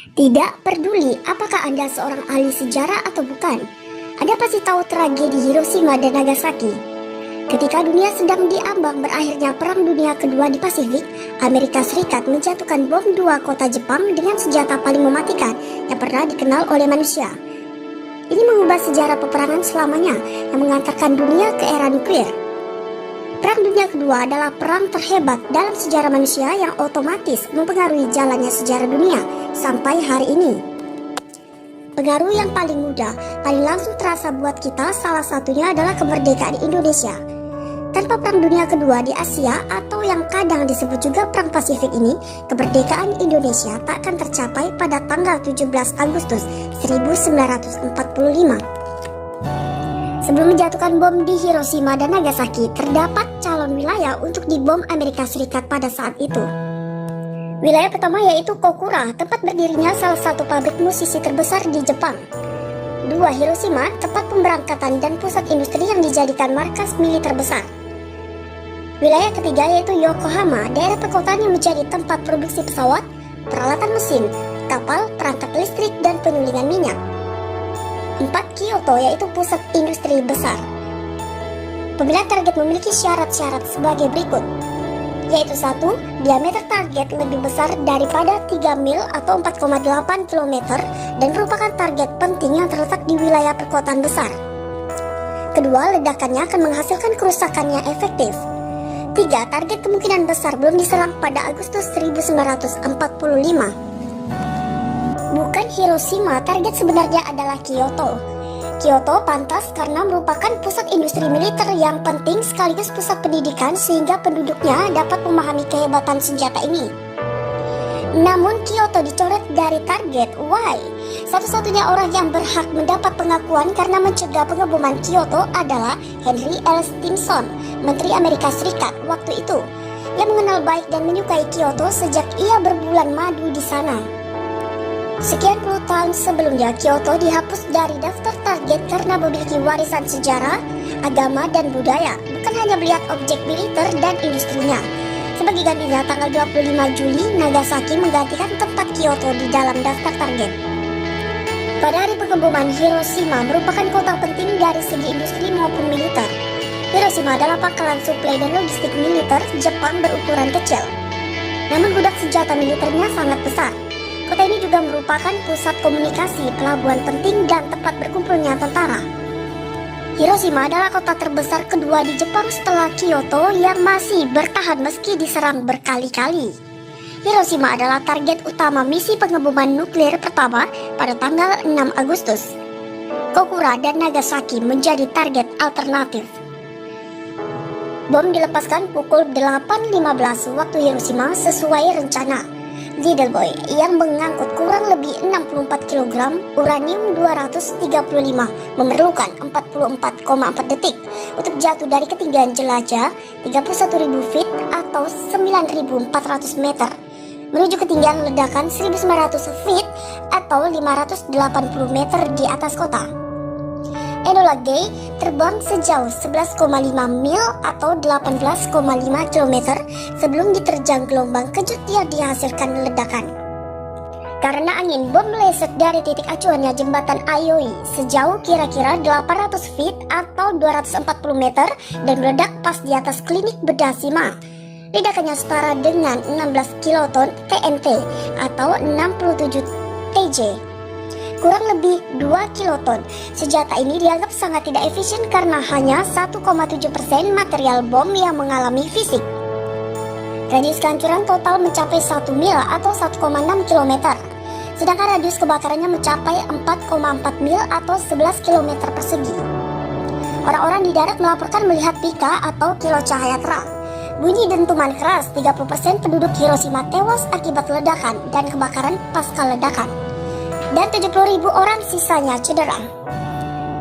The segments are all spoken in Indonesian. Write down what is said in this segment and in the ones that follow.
Tidak peduli apakah Anda seorang ahli sejarah atau bukan, Anda pasti tahu tragedi Hiroshima dan Nagasaki. Ketika dunia sedang diambang berakhirnya Perang Dunia Kedua di Pasifik, Amerika Serikat menjatuhkan bom dua kota Jepang dengan senjata paling mematikan yang pernah dikenal oleh manusia. Ini mengubah sejarah peperangan selamanya yang mengantarkan dunia ke era nuklir. Perang Dunia Kedua adalah perang terhebat dalam sejarah manusia yang otomatis mempengaruhi jalannya sejarah dunia sampai hari ini. Pengaruh yang paling mudah, paling langsung terasa buat kita salah satunya adalah kemerdekaan Indonesia. Tanpa Perang Dunia Kedua di Asia atau yang kadang disebut juga Perang Pasifik ini, kemerdekaan Indonesia tak akan tercapai pada tanggal 17 Agustus 1945. Sebelum menjatuhkan bom di Hiroshima dan Nagasaki, terdapat calon wilayah untuk dibom Amerika Serikat pada saat itu. Wilayah pertama yaitu Kokura, tempat berdirinya salah satu pabrik musisi terbesar di Jepang. 2. Hiroshima, tempat pemberangkatan dan pusat industri yang dijadikan markas militer besar. Wilayah ketiga yaitu Yokohama, daerah perkotaan yang menjadi tempat produksi pesawat, peralatan mesin, kapal, perangkat listrik, dan penyulingan minyak. 4. Kyoto, yaitu pusat industri besar. Pemilihan target memiliki syarat-syarat sebagai berikut, yaitu 1. Diameter target lebih besar daripada 3 mil atau 4,8 km dan merupakan target penting yang terletak di wilayah perkotaan besar. Kedua, ledakannya akan menghasilkan kerusakan yang efektif. 3. Target kemungkinan besar belum diserang pada Agustus 1945. Bukan Hiroshima, target sebenarnya adalah Kyoto. Kyoto pantas karena merupakan pusat industri militer yang penting sekaligus pusat pendidikan sehingga penduduknya dapat memahami kehebatan senjata ini. Namun Kyoto dicoret dari target. Why? Satu-satunya orang yang berhak mendapat pengakuan karena mencegah pengeboman Kyoto adalah Henry L. Stimson, Menteri Amerika Serikat waktu itu, yang mengenal baik dan menyukai Kyoto sejak ia berbulan madu di sana. Sekian puluh tahun sebelumnya, Kyoto dihapus dari daftar target karena memiliki warisan sejarah, agama, dan budaya, bukan hanya melihat objek militer dan industrinya. Sebagai gantinya, tanggal 25 Juli, Nagasaki menggantikan tempat Kyoto di dalam daftar target. Pada hari pengeboman, Hiroshima merupakan kota penting dari segi industri maupun militer. Hiroshima adalah pangkalan suplai dan logistik militer Jepang berukuran kecil. Namun gudang senjata militernya sangat besar. Kota ini juga merupakan pusat komunikasi, pelabuhan penting, dan tempat berkumpulnya tentara. Hiroshima adalah kota terbesar kedua di Jepang setelah Kyoto yang masih bertahan meski diserang berkali-kali. Hiroshima adalah target utama misi pengeboman nuklir pertama pada tanggal 6 Agustus. Kokura dan Nagasaki menjadi target alternatif. Bom dilepaskan pukul 8.15 waktu Hiroshima sesuai rencana. Little Boy yang mengangkut kurang lebih 64 kg uranium 235 memerlukan 44,4 detik untuk jatuh dari ketinggian jelajah 31.000 feet atau 9.400 meter menuju ketinggian ledakan 1.900 feet atau 580 meter di atas kota. Enola Gay terbang sejauh 11,5 mil atau 18,5 km sebelum diterjang gelombang kejut yang dihasilkan ledakan. Karena angin, bom meleset dari titik acuannya jembatan Aioi sejauh kira-kira 800 feet atau 240 meter dan meledak pas di atas klinik bedah Sima. Ledakannya setara dengan 16 kiloton TNT atau 67 TJ. Kurang lebih 2 kiloton. Senjata ini dianggap sangat tidak efisien karena hanya 1,7% material bom yang mengalami fisik. Radius kehancuran total mencapai 1 mil atau 1,6 km. Sedangkan radius kebakarannya mencapai 4,4 mil atau 11 km persegi. Orang-orang di darat melaporkan melihat pika atau kilau cahaya terang. Bunyi dentuman keras, 30% penduduk Hiroshima tewas akibat ledakan dan kebakaran pasca ledakan. Dan 70.000 orang sisanya cedera.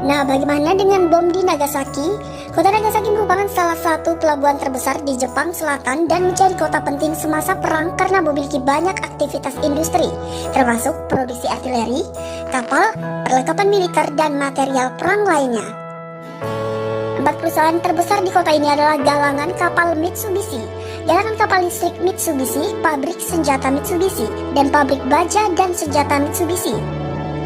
Nah, bagaimana dengan bom di Nagasaki? Kota Nagasaki merupakan salah satu pelabuhan terbesar di Jepang Selatan dan menjadi kota penting semasa perang karena memiliki banyak aktivitas industri, termasuk produksi artileri, kapal, perlengkapan militer, dan material perang lainnya. Empat perusahaan terbesar di kota ini adalah galangan kapal Mitsubishi, galangan kapal listrik Mitsubishi, pabrik senjata Mitsubishi, dan pabrik baja dan senjata Mitsubishi.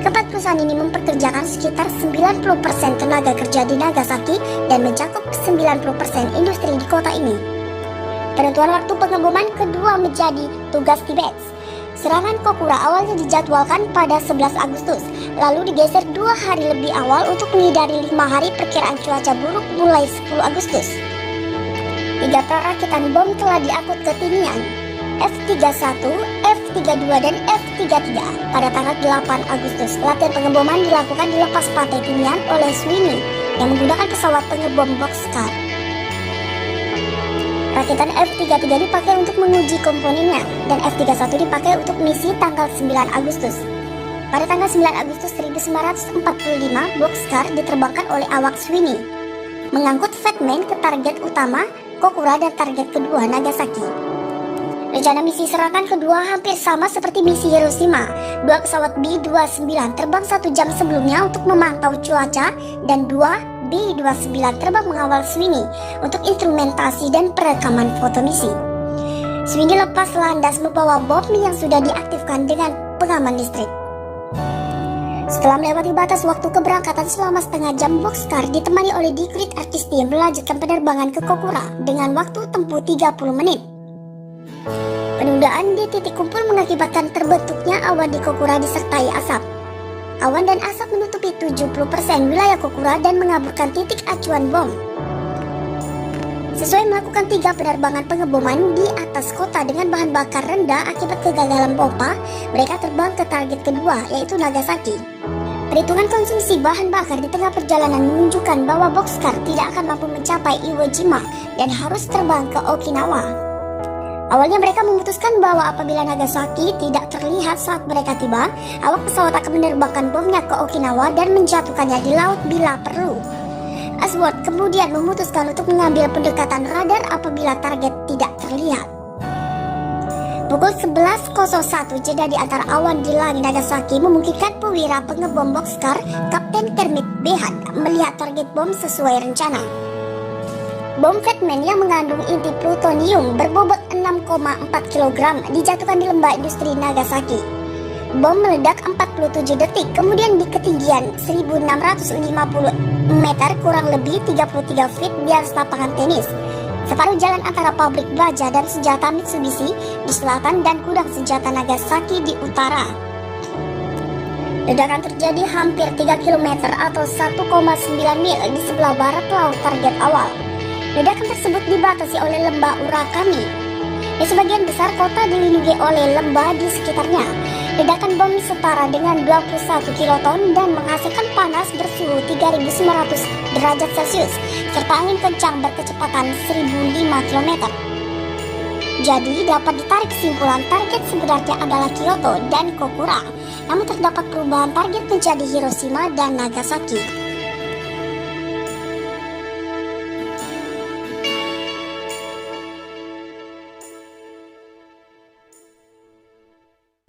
Keempat perusahaan ini memperkerjakan sekitar 90% tenaga kerja di Nagasaki dan mencakup 90% industri di kota ini. Penentuan waktu pengeboman kedua menjadi tugas Tibet. Serangan Kokura awalnya dijadwalkan pada 11 Agustus, lalu digeser 2 hari lebih awal untuk menghindari 5 hari perkiraan cuaca buruk mulai 10 Agustus. 3 perakitan bom telah diangkut ke Tinian, F-31, F-32, dan F-33 pada tanggal 8 Agustus. Latihan pengeboman dilakukan di lepas pantai Tinian oleh Sweeney yang menggunakan pesawat pengebom Boxcar. Rakitan F-33 dipakai untuk menguji komponennya, dan F-31 dipakai untuk misi tanggal 9 Agustus. Pada tanggal 9 Agustus 1945, Boxcar diterbangkan oleh awak Sweeney, mengangkut Fat Man ke target utama Kokura dan target kedua Nagasaki. Rencana misi serangan kedua hampir sama seperti misi Hiroshima. 2 pesawat B-29 terbang 1 jam sebelumnya untuk memantau cuaca, dan 2 B-29 terbang mengawal Sweeney untuk instrumentasi dan perekaman foto misi. Sweeney lepas landas membawa bom yang sudah diaktifkan dengan pengaman listrik. Setelah melewati batas waktu keberangkatan selama setengah jam, Boxcar ditemani oleh Dikrit Artisti melanjutkan penerbangan ke Kokura dengan waktu tempuh 30 menit. Penundaan di titik kumpul mengakibatkan terbentuknya awan di Kokura disertai asap. Awan dan asap menutupi 70% wilayah Kokura dan mengaburkan titik acuan bom. Sesuai melakukan 3 penerbangan pengeboman di atas kota dengan bahan bakar rendah akibat kegagalan pompa, mereka terbang ke target kedua, yaitu Nagasaki. Perhitungan konsumsi bahan bakar di tengah perjalanan menunjukkan bahwa Boxcar tidak akan mampu mencapai Iwo Jima dan harus terbang ke Okinawa. Awalnya mereka memutuskan bahwa apabila Nagasaki tidak terlihat saat mereka tiba, awak pesawat akan menerbangkan bomnya ke Okinawa dan menjatuhkannya di laut bila perlu. Ashworth kemudian memutuskan untuk mengambil pendekatan radar apabila target tidak terlihat. Pukul 11.01 jeda di antara awan di langit Nagasaki memungkinkan pewira pengebom Boxcar, Kapten Kermit Behan, melihat target bom sesuai rencana. Bom Fat Man yang mengandung inti plutonium berbobot 6,4 kg dijatuhkan di lembah industri Nagasaki. Bom meledak 47 detik, kemudian di ketinggian 1650 meter kurang lebih 33 feet di atas lapangan tenis, separuh jalan antara pabrik baja dan senjata Mitsubishi di selatan dan gudang senjata Nagasaki di utara. Ledakan terjadi hampir 3 km atau 1,9 mil di sebelah barat laut target awal. Ledakan tersebut dibatasi oleh lembah Urakami, dan sebagian besar kota dilindungi oleh lembah di sekitarnya. Ledakan bom setara dengan 21 kiloton dan menghasilkan panas bersuhu 3.900 derajat Celcius, serta angin kencang berkecepatan 1.005 km. Jadi dapat ditarik kesimpulan target sebenarnya adalah Kyoto dan Kokura, namun terdapat perubahan target menjadi Hiroshima dan Nagasaki.